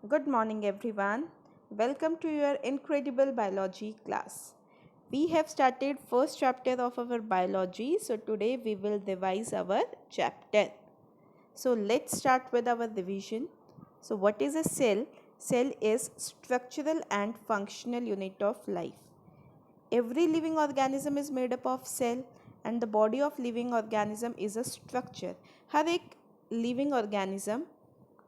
Good morning, everyone. Welcome to your incredible biology class. We have started first chapter of our biology, so today we will revise our chapter. So let's start with our revision. So what is a cell? Cell is structural and functional unit of life. Every living organism is made up of cell and the body of living organism is a structure. हर एक living organism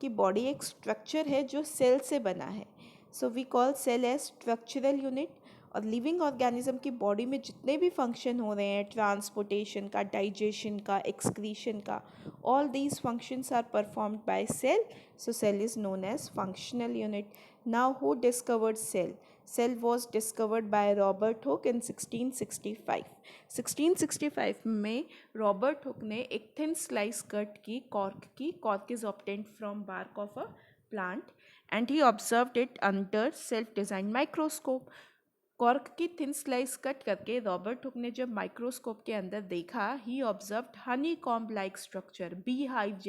की body एक structure है जो cell से बना है. So we call cell as structural unit. और living organism की बॉडी में जितने भी फंक्शन हो रहे हैं, ट्रांसपोर्टेशन का, डाइजेशन का, एक्सक्रीशन का, all these functions are performed by cell. So cell is known as functional unit. Now who discovered cell? Cell was discovered by Robert Hooke in 1665. 1665 में रॉबर्ट हुक ने एक thin slice cut की cork is obtained from bark of a plant and he observed it under self design microscope. Cork की thin slice cut करके Robert Hooke ने जब microscope के अंदर देखा, he observed honey comb like structure, bee hive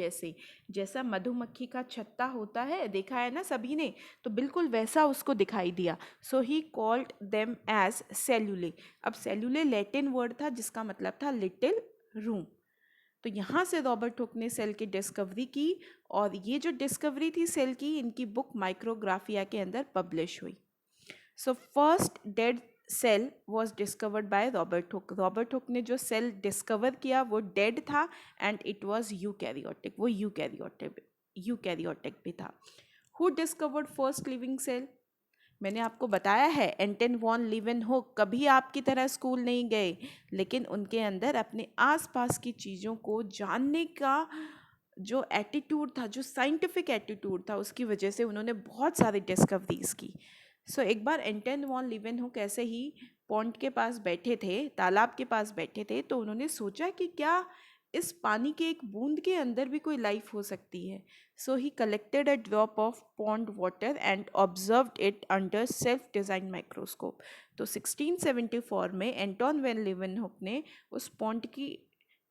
जैसा मधुमक्खी का छत्ता होता है, देखा है ना सभी ने, तो बिल्कुल वैसा उसको दिखाई दिया. सो ही कॉल्ड देम एज सेल्यूले. अब सेल्यूले लैटिन वर्ड था जिसका मतलब था लिटिल रूम. तो यहाँ से रॉबर्ट हुक ने सेल की डिस्कवरी की और ये जो डिस्कवरी थी सेल की, इनकी बुक माइक्रोग्राफिया के अंदर पब्लिश हुई. So first dead cell was discovered by Robert Hooke. Robert Hooke ने जो सेल डिस्कवर किया वो डेड था एंड इट वॉज यूकैरियोटिक. वो यूकैरियोटिक भी था. Who discovered first living cell? मैंने आपको बताया है, एंटन वॉन लीवेनहुक कभी आपकी तरह स्कूल नहीं गए, लेकिन उनके अंदर अपने आसपास की चीज़ों को जानने का जो एटीट्यूड था, जो साइंटिफिक एटीट्यूड था, उसकी वजह से उन्होंने बहुत सारी डिस्कवरीज की. सो एक बार एंटन वॉन लीवेनहुक ऐसे ही पॉन्ड के पास बैठे थे, तालाब के पास बैठे थे, तो उन्होंने सोचा कि क्या इस पानी के एक बूंद के अंदर भी कोई लाइफ हो सकती है. So he collected a drop of pond water and observed it under self design microscope. तो 1674 में एंटोन वैन लीवेनहुक ने उस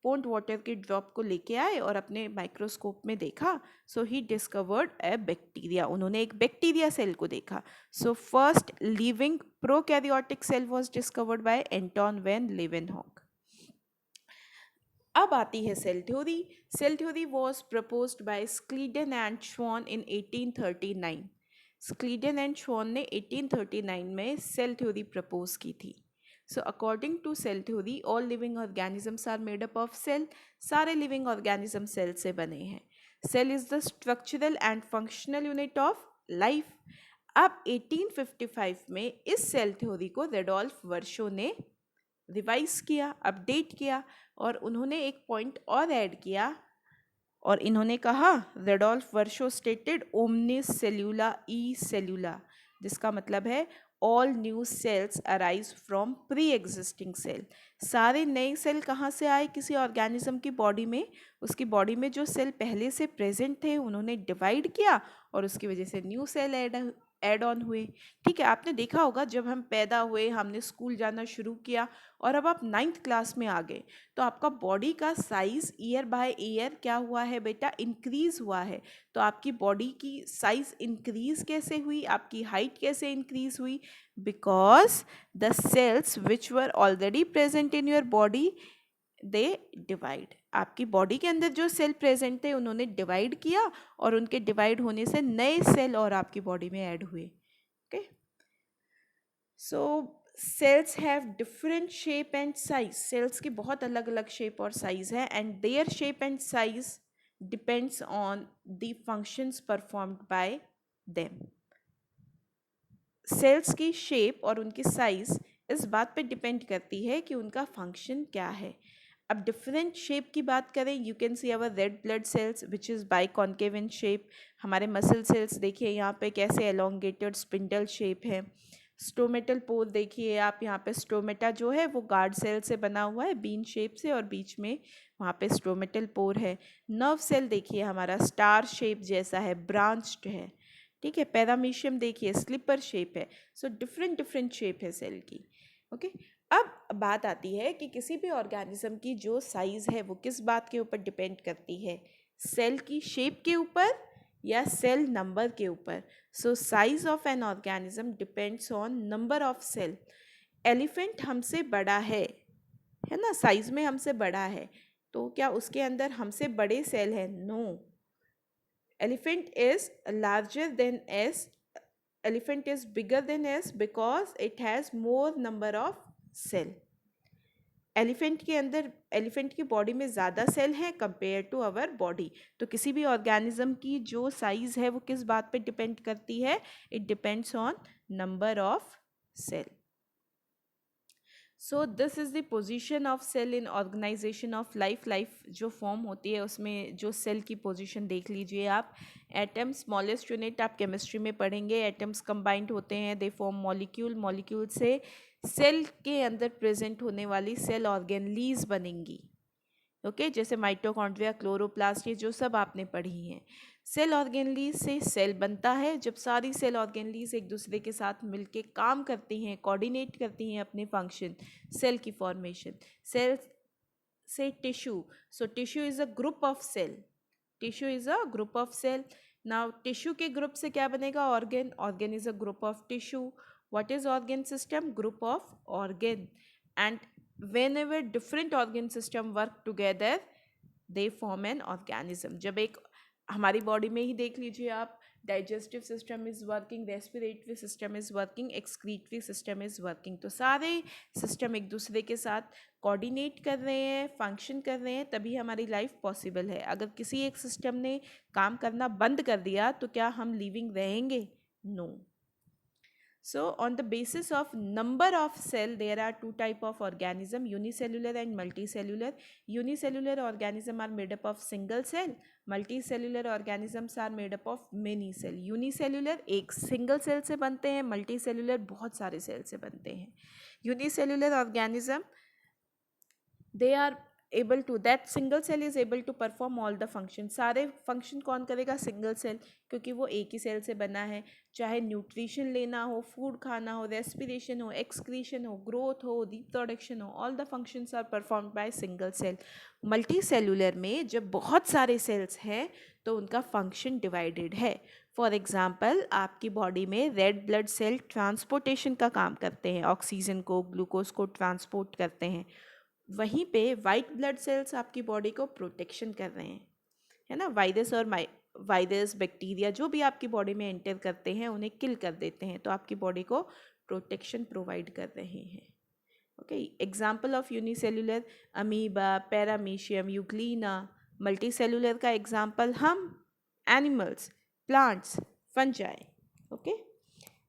पॉन्ड वाटर के ड्रॉप को लेके आए और अपने माइक्रोस्कोप में देखा. So he discovered a bacteria. उन्होंने एक बैक्टीरिया सेल को देखा. So first living prokaryotic cell was discovered by Anton van Leeuwenhoek. अब आती है cell theory. Cell theory was proposed by Schleiden and Schwann in 1839. Schleiden and श्वान ने 1839 में सेल थ्योरी प्रपोज की थी. So according to cell theory all living organisms are made up of cell. सारे living organism cell से बने हैं. Cell is the structural and functional unit of life. अब 1855 में इस सेल थ्योरी को रेडोल्फ वर्शो ने रिवाइज किया, अपडेट किया, और उन्होंने एक पॉइंट और ऐड किया और इन्होंने कहा, रेडोल्फ वर्शो स्टेटेड ओमनिस सेल्यूला ई सेल्यूला, जिसका मतलब है all new cells arise from pre existing cell. सारे नए सेल कहाँ से आए? किसी ऑर्गेनिज्म की बॉडी में. उसकी बॉडी में जो सेल पहले से प्रेजेंट थे उन्होंने डिवाइड किया और उसकी वजह से न्यू सेल ऐड ऑन हुए. ठीक है, आपने देखा होगा जब हम पैदा हुए, हमने स्कूल जाना शुरू किया और अब आप 9th क्लास में आ गए, तो आपका बॉडी का साइज़ ईयर बाय ईयर क्या हुआ है बेटा? इंक्रीज़ हुआ है. तो आपकी बॉडी की साइज़ इंक्रीज़ कैसे हुई? आपकी हाइट कैसे इंक्रीज़ हुई? Because the cells which were already present in your body they divide. आपकी बॉडी के अंदर जो सेल प्रेजेंट थे उन्होंने डिवाइड किया और उनके डिवाइड होने से नए सेल और आपकी बॉडी में ऐड हुए. Okay, so cells have different shape and size. Cells की बहुत अलग अलग शेप और साइज है and their shape and size depends on the functions performed by them. Cells की शेप और उनकी साइज इस बात पे डिपेंड करती है कि उनका फंक्शन क्या है. अब डिफरेंट शेप की बात करें, you can see our red blood cells which is biconcave in shape. हमारे मसल सेल्स देखिए यहाँ पे कैसे एलोंगेटेड स्पिंडल शेप है. स्टोमेटल पोर देखिए आप, यहाँ पे स्टोमेटा जो है वो गार्ड सेल से बना हुआ है बीन शेप से और बीच में वहाँ पे स्टोमेटल पोर है. नर्व सेल देखिए हमारा स्टार शेप जैसा है, ब्रांच्ड है. ठीक है, पैरामीशियम देखिए स्लिपर शेप है. सो डिफरेंट शेप है सेल की. ओके, अब बात आती है कि किसी भी ऑर्गेनिज्म की जो साइज़ है वो किस बात के ऊपर डिपेंड करती है? सेल की शेप के ऊपर या सेल नंबर के ऊपर. So size of an organism depends on number of cell. Elephant हमसे बड़ा है ना, साइज में हमसे बड़ा है, तो क्या उसके अंदर हमसे बड़े सेल हैं? No. Elephant is larger than us. Elephant is bigger than S because it has more number of cell. Elephant की बॉडी में ज़्यादा सेल हैं कंपेयर टू आवर बॉडी. तो किसी भी ऑर्गेनिज्म की जो साइज है वो किस बात पे डिपेंड करती है? It depends on number of cell. So this is the position of cell in organisation of life. Life जो फॉर्म होती है उसमें जो सेल की पोजीशन देख लीजिए आप. एटम स्मॉलेस्ट यूनिट आप केमिस्ट्री में पढ़ेंगे. एटम्स कंबाइंड होते हैं, दे फॉर्म मॉलिक्यूल. मॉलिक्यूल से सेल के अंदर प्रेजेंट होने वाली सेल ऑर्गेनलीज बनेंगी. ओके, जैसे माइटोकॉन्ड्रिया, क्लोरोप्लास्ट, ये जो सब आपने पढ़ी हैं. सेल ऑर्गेनलीज से सेल बनता है. जब सारी सेल ऑर्गेनलीज एक दूसरे के साथ मिलके काम करती हैं, कोऑर्डिनेट करती हैं अपने फंक्शन, सेल की फॉर्मेशन. सेल से tissue. So tissue is a group of cell. Tissue is a group of cell. Now tissue के ग्रुप से क्या बनेगा? Organ. Organ is a group of tissue. What is organ system? Group of organ. And whenever different organ system work together they form an organism. जब एक हमारी body में ही देख लीजिए आप, digestive system is working, respiratory system is working, excretory system is working. तो सारे system एक दूसरे के साथ कोऑर्डिनेट कर रहे हैं, फंक्शन कर रहे हैं, तभी हमारी लाइफ पॉसिबल है. अगर किसी एक सिस्टम ने काम करना बंद कर दिया तो क्या हम लिविंग रहेंगे? No. So on the basis of number of cell, there are two type of organism, unicellular and multicellular. Unicellular organism are made up of single cell. Multicellular organisms are made up of many cell. Unicellular एक single cell से बनते हैं, multicellular बहुत सारे cell से बनते हैं. Unicellular organism, they are able to, that single cell is able to perform all the function. सारे function कौन करेगा? सिंगल सेल, क्योंकि वो एक ही सेल से बना है. चाहे न्यूट्रिशन लेना हो, फूड खाना हो, रेस्पिरेशन हो, एक्सक्रीशन हो, ग्रोथ हो, रिप्रोडक्शन हो, all the functions are performed by single cell. Multi cellular में जब बहुत सारे सेल्स हैं तो उनका फंक्शन डिवाइडेड है. फॉर एग्जाम्पल, आपकी बॉडी में रेड ब्लड सेल ट्रांसपोर्टेशन का काम करते हैं, ऑक्सीजन को, ग्लूकोज को ट्रांसपोर्ट करते हैं. वहीं पे वाइट ब्लड सेल्स आपकी बॉडी को प्रोटेक्शन कर रहे हैं, है ना. वायरस और वायरस, बैक्टीरिया जो भी आपकी बॉडी में एंटर करते हैं उन्हें किल कर देते हैं, तो आपकी बॉडी को प्रोटेक्शन प्रोवाइड कर रहे हैं. Okay, example of unicellular, amoeba, paramecium, euglena. Multi cellular का एग्जाम्पल हम, animals, plants, fungi. Okay,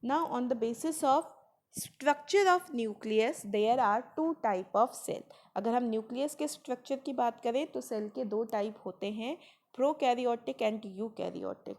now on the basis of structure of nucleus there are two type of cell. अगर हम nucleus के structure की बात करें तो सेल के दो टाइप होते हैं, प्रोकैरियोटिक एंड यूकैरियोटिक.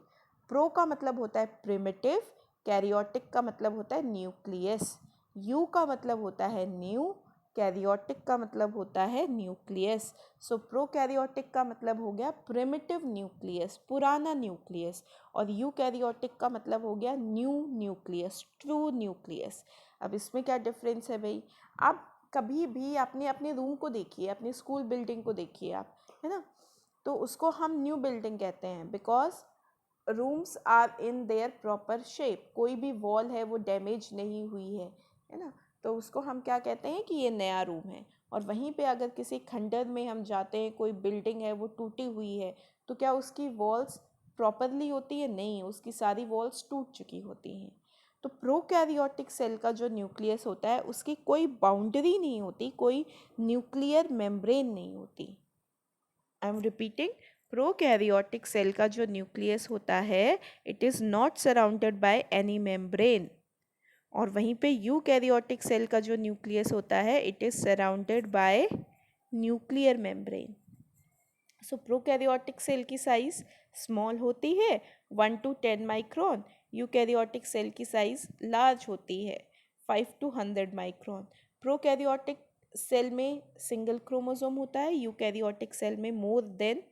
प्रो का मतलब होता है प्रिमिटिव, कैरियोटिक का मतलब होता है न्यूक्लियस. यू का मतलब होता है न्यू, कैरियोटिक का मतलब होता है न्यूक्लियस. सो प्रोकैरियोटिक का मतलब हो गया प्रिमिटिव न्यूक्लियस, पुराना न्यूक्लियस, और यूकैरियोटिक का मतलब हो गया न्यू न्यूक्लियस, ट्रू न्यूक्लियस. अब इसमें क्या डिफरेंस है भाई? आप कभी भी अपने अपने रूम को देखिए, अपनी स्कूल बिल्डिंग को देखिए आप, है ना, तो उसको हम न्यू बिल्डिंग कहते हैं because rooms are in their proper shape. कोई भी वॉल है वो डैमेज नहीं हुई है ना, तो उसको हम क्या कहते हैं कि ये नया रूम है. और वहीं पे अगर किसी खंडर में हम जाते हैं, कोई बिल्डिंग है वो टूटी हुई है, तो क्या उसकी वॉल्स प्रॉपरली होती है? नहीं, उसकी सारी वॉल्स टूट चुकी होती हैं. तो प्रोकैरियोटिक सेल का जो न्यूक्लियस होता है उसकी कोई बाउंड्री नहीं होती, कोई न्यूक्लियर मेम्ब्रेन नहीं होती. I am repeating, prokaryotic cell का जो न्यूक्लियस होता है it is not surrounded by any membrane. और वहीं पे यूकैरियोटिक सेल का जो न्यूक्लियस होता है it is surrounded by nuclear membrane. So prokaryotic cell की साइज स्मॉल होती है 1 to 10 माइक्रोन. यूकैरियोटिक सेल की साइज लार्ज होती है 5 to 100 माइक्रोन. प्रोकैरियोटिक सेल में सिंगल क्रोमोसोम होता है, यूकैरियोटिक सेल में मोर देन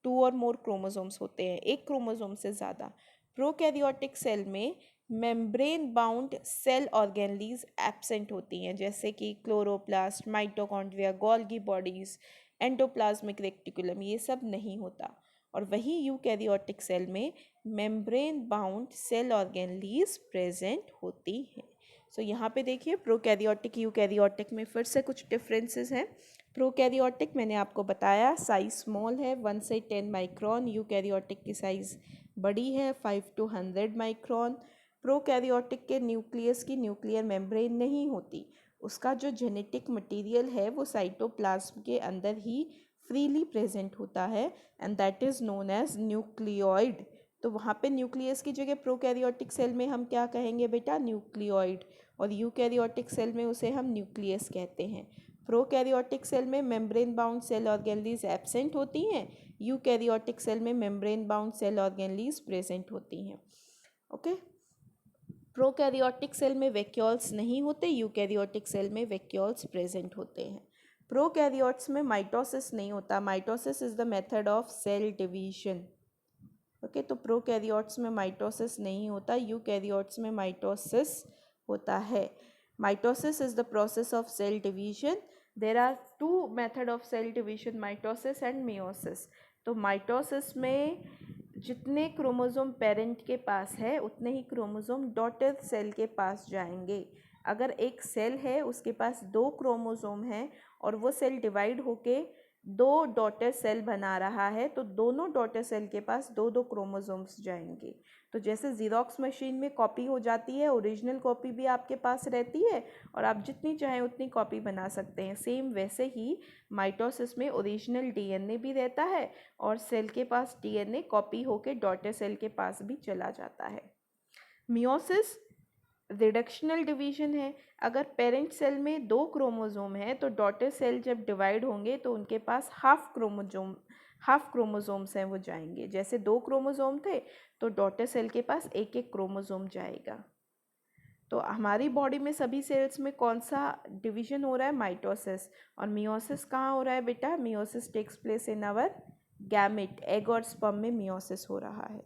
2 और मोर क्रोमोसोम्स होते हैं, एक क्रोमोसोम से ज़्यादा. प्रोकैरियोटिक सेल में membrane bound cell organelles absent होती हैं, जैसे कि chloroplast, mitochondria, Golgi bodies, endoplasmic reticulum, ये सब नहीं होता. और वही यूकैरियोटिक सेल में membrane bound cell organelles present होती हैं। सो यहाँ पे देखिए प्रोकैरियोटिक यूकैरियोटिक में फिर से कुछ डिफरेंसेस हैं। प्रोकैरियोटिक मैंने आपको बताया साइज स्मॉल है 1 से 10 माइक्रोन, यूकैरियोटिक की साइज़ बड़ी है 5 to 100 माइक्रोन। प्रोकैरियोटिक के न्यूक्लियस की न्यूक्लियर मेम्ब्रेन नहीं होती, उसका जो जेनेटिक मटेरियल है वो साइटोप्लाज्म के अंदर ही फ्रीली प्रेजेंट होता है and that is known as nucleoid. तो वहाँ पे न्यूक्लियस की जगह प्रोकैरियोटिक सेल में हम क्या कहेंगे बेटा, न्यूक्लियोइड, और यूकैरियोटिक सेल में उसे हम न्यूक्लियस कहते हैं। प्रोकैरियोटिक सेल में membrane bound cell organelles absent होती हैं, यूकैरियोटिक सेल में membrane bound cell organelles present होती हैं। ओके, प्रोकैरियोटिक सेल में वैक्यूल्स नहीं होते, यूकैरियोटिक सेल में वैक्यूल्स प्रेजेंट होते हैं। प्रोकैरियोट्स में माइटोसिस नहीं होता, mitosis is the method of cell division. Okay, तो प्रोकैरियोट्स में माइटोसिस नहीं होता, यूकैरियोट्स में माइटोसिस होता है। Mitosis is the process of cell division. There are two method of cell division, mitosis and meiosis. तो माइटोसिस में जितने क्रोमोसोम पेरेंट के पास है उतने ही क्रोमोसोम डॉटर सेल के पास जाएंगे। अगर एक सेल है उसके पास 2 क्रोमोसोम हैं और वो सेल डिवाइड होके 2 डॉटर सेल बना रहा है तो दोनों डॉटर सेल के पास 2-2 क्रोमोसोम्स जाएंगे। तो जैसे ज़ीरोक्स मशीन में कॉपी हो जाती है, ओरिजिनल कॉपी भी आपके पास रहती है और आप जितनी चाहें उतनी कॉपी बना सकते हैं, सेम वैसे ही माइटोसिस में ओरिजिनल डीएनए भी रहता है और सेल के पास डीएनए कॉपी होके डॉटर सेल के पास भी चला जाता है। मियोसिस रिडक्शनल डिवीजन है। अगर पेरेंट सेल में 2 क्रोमोसोम है तो डॉटर सेल जब डिवाइड होंगे तो उनके पास हाफ क्रोमोसोम्स हैं, वो जाएंगे। जैसे 2 क्रोमोसोम थे तो डॉटर सेल के पास 1-1 क्रोमोसोम जाएगा। तो हमारी बॉडी में सभी सेल्स में कौन सा डिवीजन हो रहा है, माइटोसिस। और मियोसिस कहाँ हो रहा है बेटा, meiosis takes place in our gamete, egg और स्पर्म में मियोसिस हो रहा है।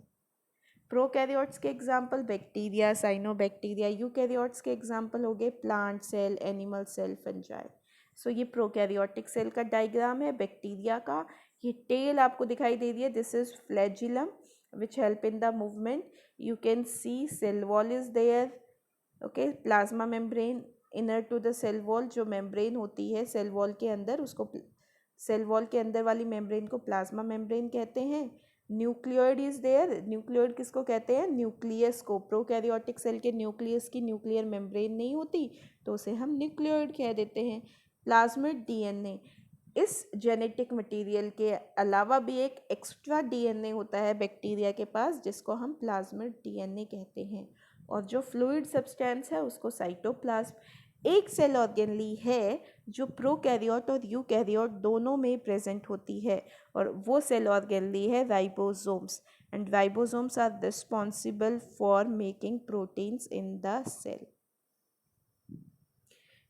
प्रोकैरियोट्स के एग्जाम्पल बैक्टीरिया, साइनोबैक्टीरिया। यूकैरियोट्स के एग्जाम्पल हो गए plant cell, animal cell, fungi. So ये प्रोकैरियोटिक सेल का डायग्राम है। बैक्टीरिया का ये टेल आपको दिखाई दे रही है, this is flagellum which help in the movement. You can see cell wall is there. Okay, plasma membrane inner to the cell wall, जो मेम्ब्रेन होती है सेल वॉल के अंदर, उसको सेल वॉल के अंदर वाली मेम्ब्रेन को प्लाज्मा मेम्ब्रेन कहते हैं। Nucleoid is there. न्यूक्लियोइड किसको कहते हैं, न्यूक्लियस को। प्रोकैरियोटिक सेल के न्यूक्लियस की न्यूक्लियर मेम्ब्रेन नहीं होती तो उसे हम न्यूक्लियोइड कह देते हैं। प्लाज्मिड डीएनए, इस जेनेटिक मटेरियल के अलावा भी एक एक्स्ट्रा डीएनए होता है बैक्टीरिया के पास जिसको हम प्लाज्मिड डीएनए कहते हैं, और जो फ्लूइड सब्सटेंस है उसको साइटोप्लाज्म। एक सेल ऑर्गेनली है जो प्रोकैरियोट और यूकैरियोट दोनों में प्रेजेंट होती है और वो सेल ऑर्गेनली है ribosomes, and ribosomes are responsible for making proteins in the cell.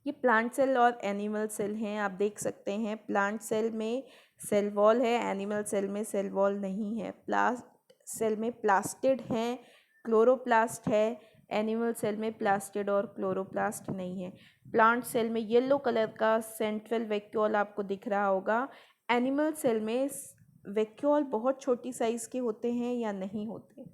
ये प्लांट सेल और एनिमल सेल हैं, आप देख सकते हैं। प्लांट सेल में सेल वॉल है, एनिमल सेल में सेल वॉल नहीं है। प्लांट सेल में प्लास्टिड हैं, क्लोरोप्लास्ट है। एनिमल सेल में प्लास्टिड और क्लोरोप्लास्ट नहीं है। प्लांट सेल में येलो कलर का सेंट्रल वैक्यूल आपको दिख रहा होगा। एनिमल सेल में वैक्यूल बहुत छोटी साइज़ के होते हैं या नहीं होते।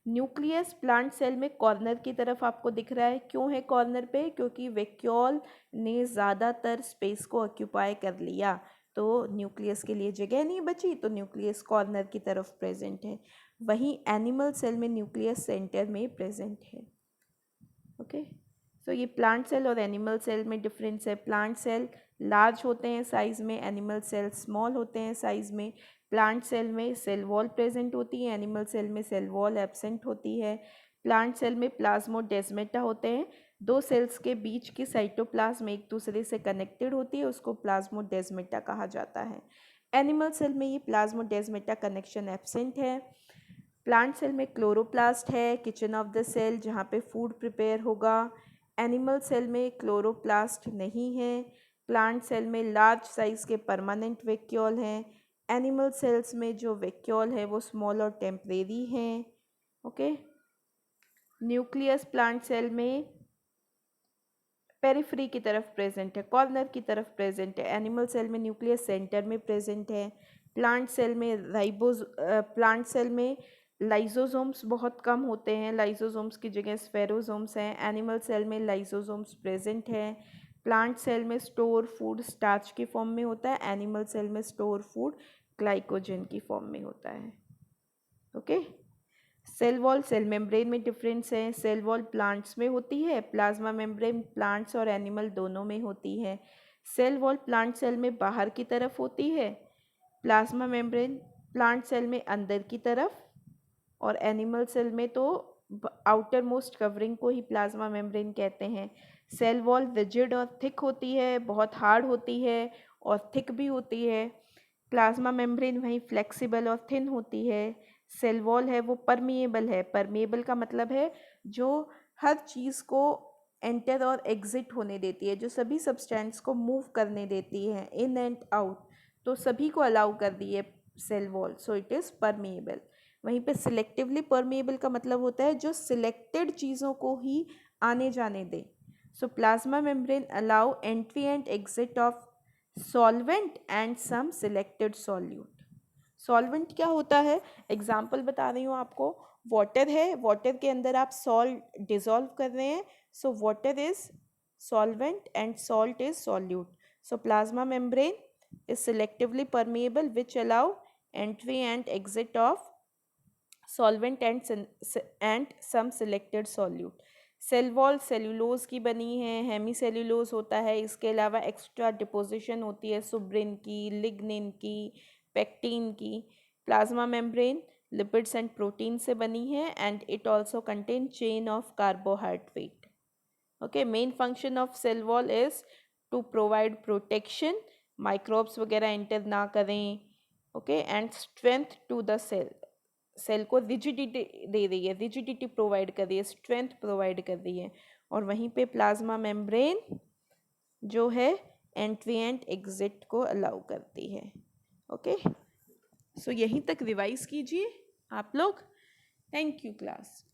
न्यूक्लियस प्लांट सेल में कॉर्नर की तरफ आपको दिख रहा है। क्यों है कॉर्नर पे, क्योंकि वैक्यूल ने ज़्यादातर स्पेस को ऑक्यूपाई कर लिया तो न्यूक्लियस के लिए जगह नहीं बची, तो न्यूक्लियस कॉर्नर की तरफ प्रेजेंट है। वहीं एनिमल सेल में न्यूक्लियस सेंटर में प्रेजेंट है। ओके, सो ये प्लांट सेल और एनिमल सेल में डिफरेंस है। प्लांट सेल लार्ज होते हैं साइज़ में, एनिमल सेल स्मॉल होते हैं साइज़ में। प्लांट सेल में सेल वॉल प्रेजेंट होती है, एनिमल सेल में सेल वॉल एब्सेंट होती है। प्लांट सेल में प्लाज्मोडेस्मेटा होते हैं, 2 सेल्स के बीच की साइटोप्लाज्म एक दूसरे से कनेक्टेड होती है, उसको प्लाज्मोडेस्मेटा कहा जाता है। एनिमल सेल में ये प्लाज्मोडेस्मेटा कनेक्शन एब्सेंट है। प्लांट सेल में क्लोरोप्लास्ट है, किचन ऑफ द सेल जहाँ पे फूड प्रिपेयर होगा। एनिमल सेल में क्लोरोप्लास्ट नहीं है। प्लांट सेल में लार्ज साइज़ के परमानेंट वैक्यूल हैं। एनिमल सेल्स में जो वैक्यूल है वो स्मॉल और टेम्परेरी हैं। ओके, न्यूक्लियस प्लांट सेल में पेरिफेरी की तरफ प्रेजेंट है, कॉर्नर की तरफ प्रेजेंट है। एनिमल सेल में न्यूक्लियस सेंटर में प्रेजेंट है। प्लांट सेल में लाइसोसोम्स बहुत कम होते हैं, लाइसोसोम्स की जगह स्फेरोसोम्स हैं। एनिमल सेल में लाइसोसोम्स प्रेजेंट है। प्लांट सेल में स्टोर फूड स्टार्च की फॉर्म में होता है, एनिमल सेल में स्टोर फूड ग्लाइकोजन की फॉर्म में होता है। Okay. Cell wall cell membrane में डिफरेंस है। सेल वॉल प्लांट्स में होती है, प्लाज्मा मेम्ब्रेन प्लांट्स और एनिमल दोनों में होती है। सेल वॉल प्लांट सेल में बाहर की तरफ होती है, प्लाज्मा मेम्ब्रेन प्लांट सेल में अंदर की तरफ, और एनिमल सेल में तो आउटर मोस्ट कवरिंग को ही प्लाज्मा मेम्ब्रेन कहते हैं। सेल वॉल रिजिड और थिक होती है, बहुत हार्ड होती है और थिक भी होती है। प्लाज्मा मेम्ब्रेन वहीं फ्लेक्सिबल और थिन होती है। सेल वॉल है वो परमिएबल है। परमिएबल का मतलब है जो हर चीज़ को एंटर और एग्जिट होने देती है, जो सभी सब्सटेंस को मूव करने देती है इन एंड आउट, तो सभी को अलाउ कर दी है cell wall, so it is permeable. वहीं पे सिलेक्टिवली परमिएबल का मतलब होता है जो सिलेक्टेड चीज़ों को ही आने जाने दे। So plasma membrane allow entry and exit of solvent and some selected solute. Solvent क्या होता है, एग्जाम्पल बता रही हूँ आपको। वाटर है, वाटर के अंदर आप सॉल्ट डिजोल्व कर रहे हैं, so water is solvent and salt is solute. So plasma membrane is selectively permeable which allow entry and exit of solvent and some selected solute। Cell wall cellulose की बनी है, Hemy cellulose होता है, इसके अलावा एक्स्ट्रा डिपोजिशन होती है सुब्रिन की, लिग्निन की, पेक्टिन की। Plasma membrane lipids and protein से बनी है and it also contain chain of carbohydrate. Okay, main function of cell wall is to provide protection, microbes वगैरह एंटर ना करें। Okay, and strength to the cell, cell को rigidity दे रही है, रिजिडिटी प्रोवाइड कर रही है, स्ट्रेंथ प्रोवाइड कर रही है। और वहीं पे प्लाज्मा मेम्ब्रेन जो है एंट्री एंड एग्जिट को अलाउ करती है। ओके, सो यहीं तक रिवाइज कीजिए आप लोग। Thank you class.